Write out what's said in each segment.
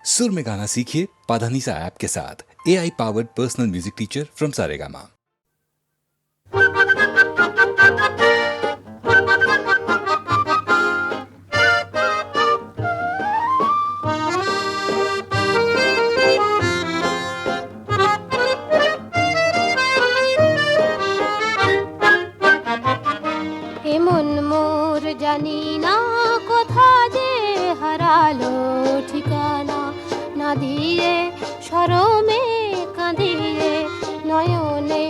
सुर में गाना सीखिए पाधानीसा ऐप के साथ। AI powered personal music teacher from Saregama. এমন মোর জানি না কোথা যে হারালো ঠিকানা, না দিয়ে শরমে কাঁদিয়ে নয়নে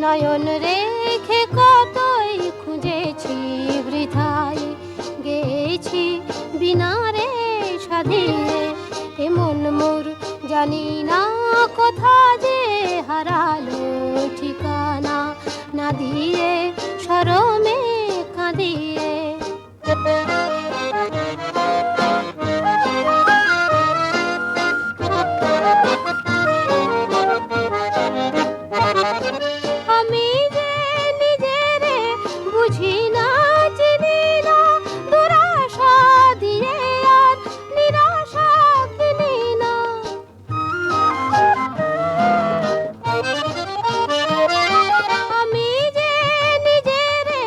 নয়ন রেখে কতই খুঁজেছি বৃথায়, গেছি বিনা রে সাধিয়ে। এমন মোর জানি না কোথা যে হারালো ঠিকানা, না দিয়ে শরমে কাঁদিয়ে। আমি যে নিজেরে বুঝি না, চিনি না, দুরাশা দিয়ে আর নিরাশা কিনি না। আমি যে নিজেরে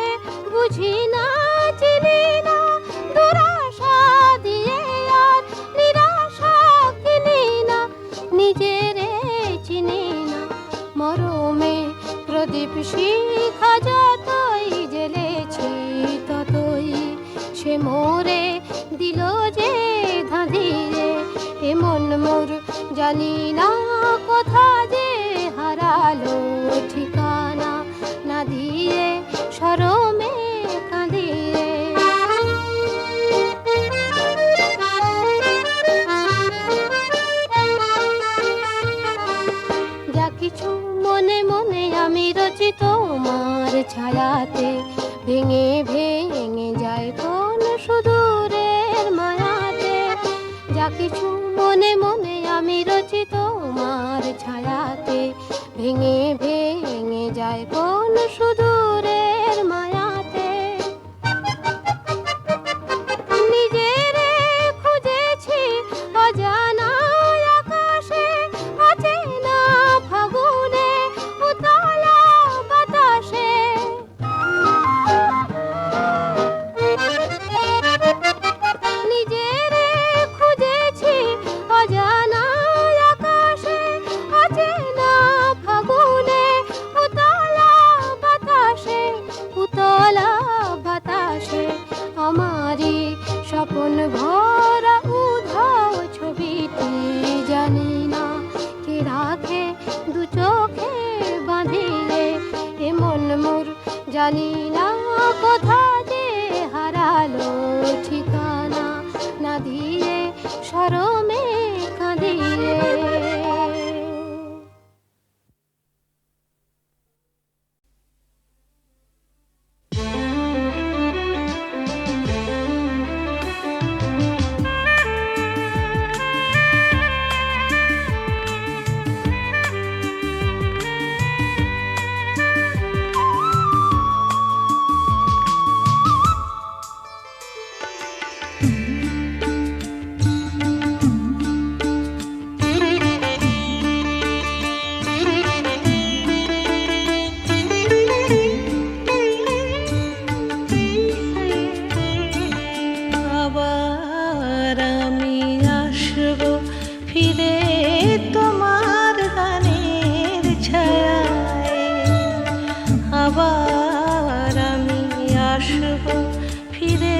বুঝি না, চিনি না, দুরাশা দিয়ে আর নিরাশা কিনি না। নিজেরে চিনি না, মরমে প্রদীপ শিখা যতই জ্বেলেছি ততই সে মোরে দিল যে ধাঁধিয়ে। এমন মোর জানি না কোথা যে হারালো ঠিকানা, না দিয়ে শরমে কাঁদিয়ে। যা কিছু মনে মনে আমি রচি তোমার ছায়াতে, ভেঙে ভেঙে যায় কোন সুদূরের মায়াতে। যা কিছু মনে মনে আমি রচি তোমার ছায়াতে, ভেঙে ভেঙে যায় কোন সুদূরের মায়াতে। নিজেরে খুঁজেছি অজানা আকাশে, অচেনা ফাগুনে, উতলা বাতাসে। নিজেরে খুঁজেছি অজানা আকাশে, অচেনা ফাগুনে, উতলা বাতাসে, উতলা বাতাসে। আমারই স্বপন ভরা উধাও ছবিটি জানি না কে রাখে দু চোখে বাঁধিয়ে। এমন মোর জানি না কোথা যে হারালো ঠিকানা, না দিয়ে শরমে কাঁদিয়ে। আবার আমি আসবো ফিরে তোমার গানের ছায়ায়। আবার আমি আসবো ফিরে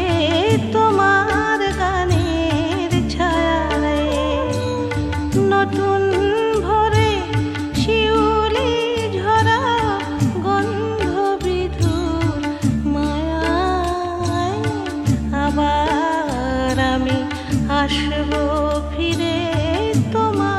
তোমার গানের ছায়ায়। নতুন ভোরে শিউলি ঝরা গন্ধ বিধুর মায়ায়। আবার আমি আসবো ফিরে তোমার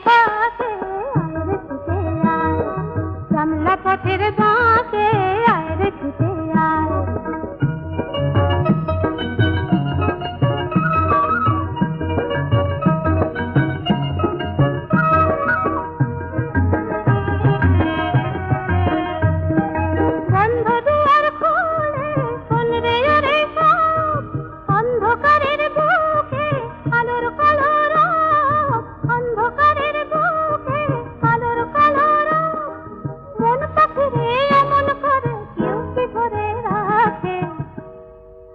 থাকে আয় রে ছুটে আয়, জানলা পথের বাঁকে আয় রে ছুটে আয়। বন্ধ দুয়ার খুলে শোন রে ওরে সব, অন্ধকারের বুকে আলোর কলরব, অন্ধকারের বুকে আলোর কলরব। মন পাখিরে এমন করে কেউ কি ধরে রাখে,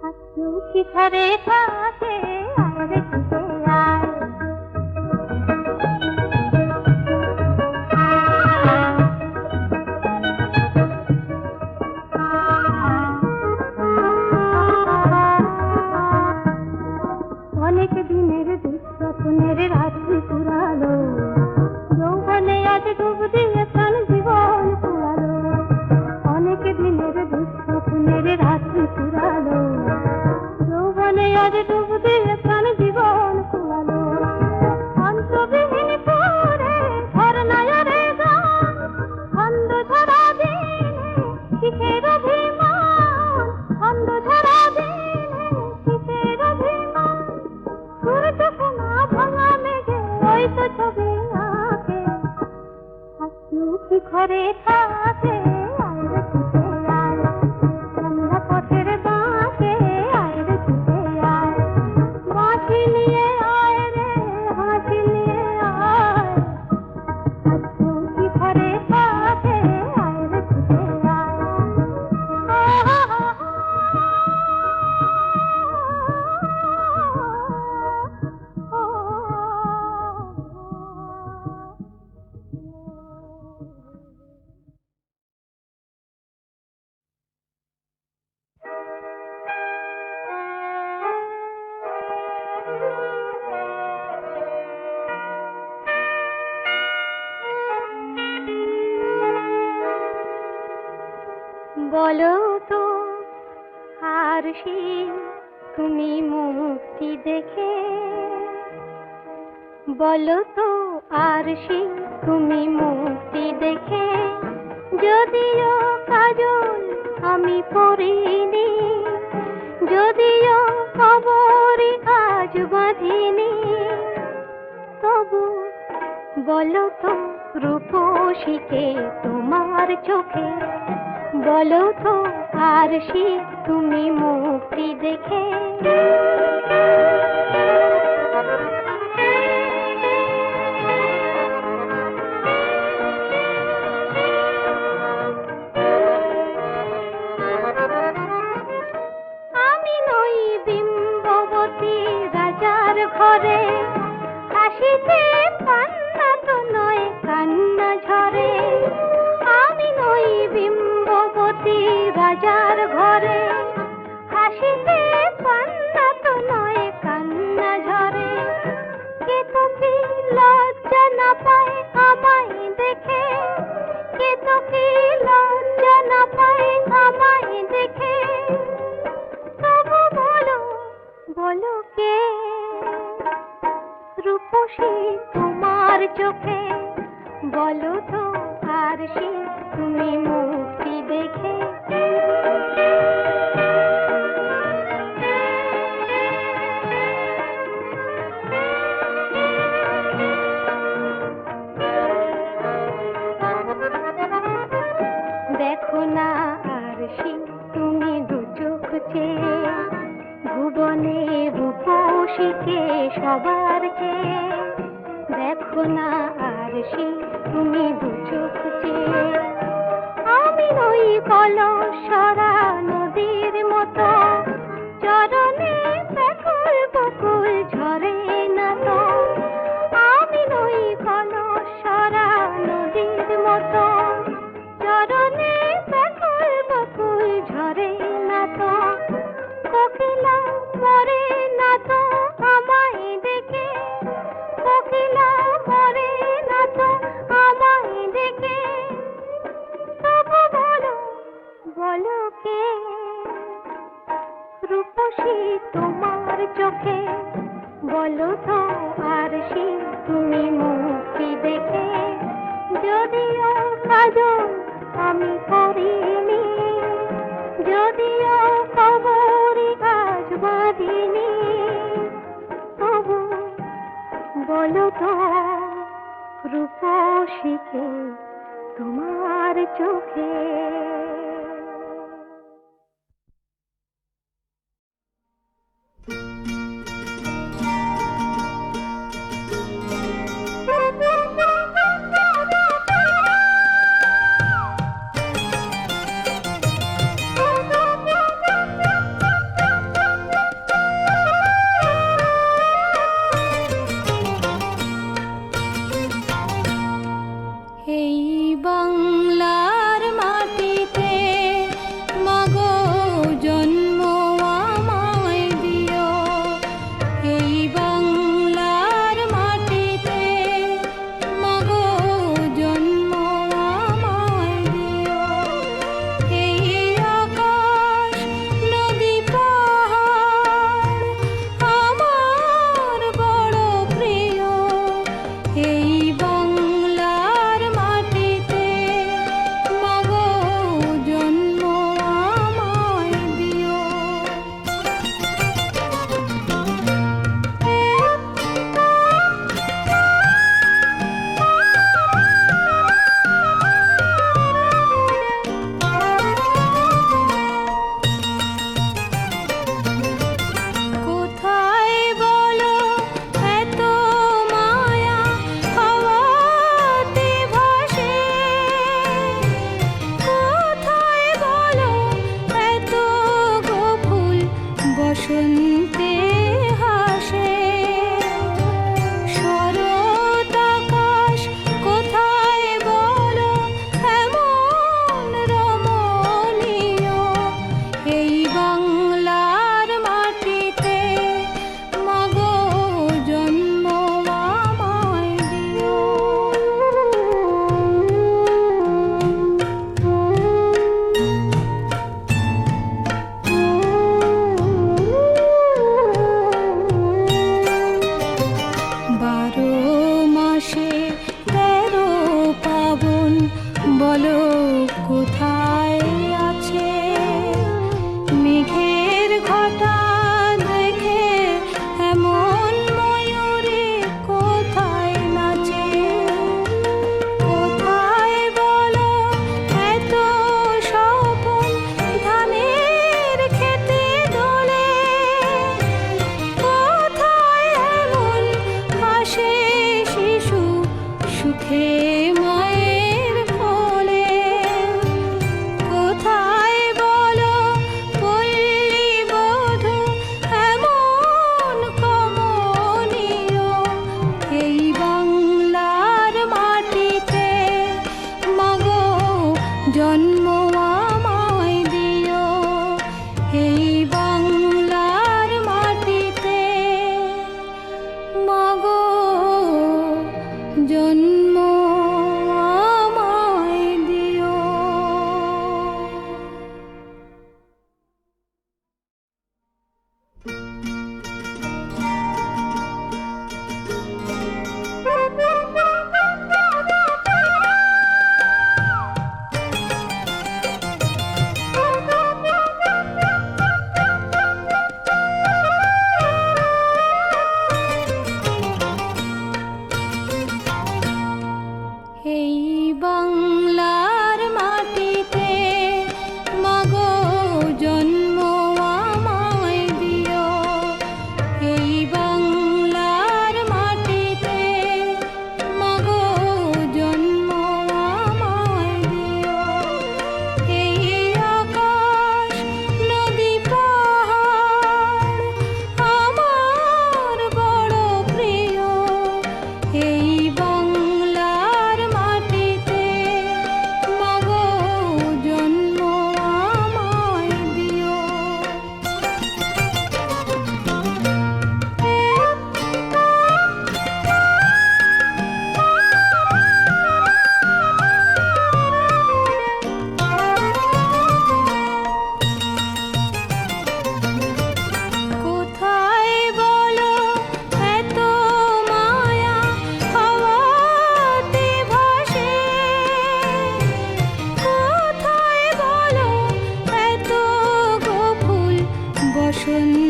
আর কেউ কি ঘরে থাকে আয় রে ছুটে আয়। অনেক দিনের দুঃস্বপ্নের রাত্রি পুরালো, যৌবনে আজ ডুব দিয়ে প্রাণ জীবন পুরালো। অনেক দিনের দুঃস্বপ্নের রাত্রি পুরালো, যৌবনে আজ ডুব দিয়ে প্রাণ জীবন পুরালো। অন্তবিহীন সুরে ঝরনায়রে গান, ছন্দ ঝরা দিনে কিসের অভিমান, ছন্দ ঝরা দিনে কিসের অভিমান। সূর্য সোনা ভাঙা মেঘে ওই তো ছবি আঁকে, আর কেউ কি ঘরে থাকে আয় রে ছুটে আয়, জানলা পথের বাঁকে আয় রে ছুটে আয়। বাঁশি নিয়ে আয় রে হাসি নিয়ে আয়, আর কেউ কি ঘরে থাকে আয় রে ছুটে আয়। বলো তো আরশি তুমি মুক্তি দেখে, বলো তো আরশি তুমি মুক্তি দেখে, যদিও কাজল আমি পরিনি, যদিও কবরে আজ বাঁধিনি, তবু বলো তো রূপসীকে তোমার চোখে, বলো তো আরশি তুমি মুক্তি দেখে। আমি নই বিম্ববতী রাজার ঘরে, হাসিতে পান্না তো নয় কান্না ঝরে। আমি নই বিম্ববতী রাজার ঘরে, হাসিতে পান্না তো নয় কান্না ঝরে। কে তো কি লজ্জা না পায় আমায় দেখে, কে তো কি লজ্জা না পায় আমায় দেখে, তবু বলো বলো কে রূপসী তোমার চোখে, বলো তো আরশি তুমি মুক্তি দেখে। দেখো না আরশি তুমি দু চোখ চেয়ে, ভুবনে রূপসীকে সবার চেয়ে। দেখো না আরশি তুমি দু চোখ চেয়ে, আমি নই কলসরা নদীর মতো, চরণে ব্যাকুল বকুল ঝরে না তো। আমি নই কলসরা নদীর মতো, চরণে ব্যাকুল বকুল ঝরে না তো। কোকিলা মরে না তো আমায় দেখে, কোকিলা মরে না তো আমায় দেখে, তবু বলো বলো কে রূপসী তোমার চোখে, বলো তো আর সে তুমি মুক্তি দেখে, যদিও কাজল আমি করিনি, যদিও খবরই আজ বাঁধিনি, তবু বলো তো রূপসীকে তোমার চোখে। এই বাংলার মাটিতে মাগো জন্ম আমায় দিও, এই বাংলার মাটিতে মাগো জন্ম আমায় দিও। এই আকাশ নদী পাহাড় আমার বড় প্রিয়, এই বাংলার মাটিতে মাগো জন্ম আমায় দিও। কোথায় বলো এত মায়া হাওয়াতে ভাসে, কোথায় বলো এত গোকুল বসন্তে হাসে, শরৎ আকাশ কোথায় বলো এমন রমণীয়, এই বাংলার মাটিতে মাগো জন্ম আমায় দিও।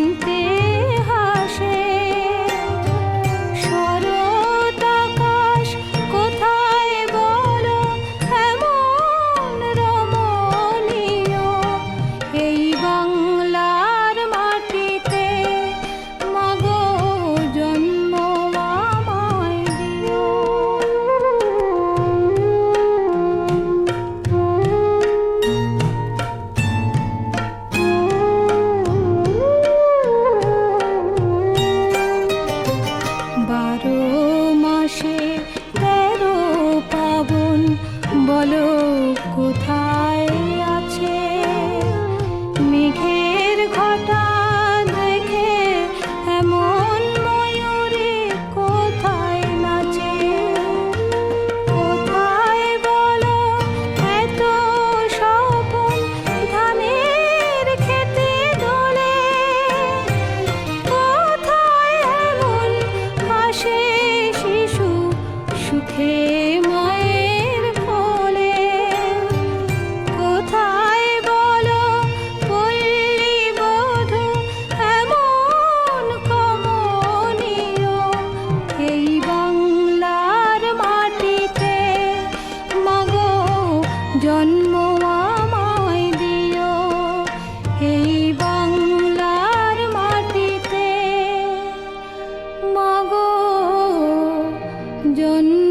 শুনতে হাসে। শরৎ আকাশ কোথায় বলো এমন রমণীয়, এই বাংলার মাটিতে মাগো জন্ম আমায় দিও। বারো মাসে 13 পাবন বলো কোথায় আছে, মেঘের ঘটা দেখে এমন ময়ূরে কোথায় নাচে। কোথায় বলো এত স্বপন ধানের খেতে দোলে, কোথায় এমন হাসে শিশু সুখে মায়ের কোলে। কোথায় বলো পল্লী বধূ এমন কমনীয়, এই বাংলার মাটিতে মাগো জন্ম আমায় দিও, এই বাংলার মাটিতে মাগো জন্ম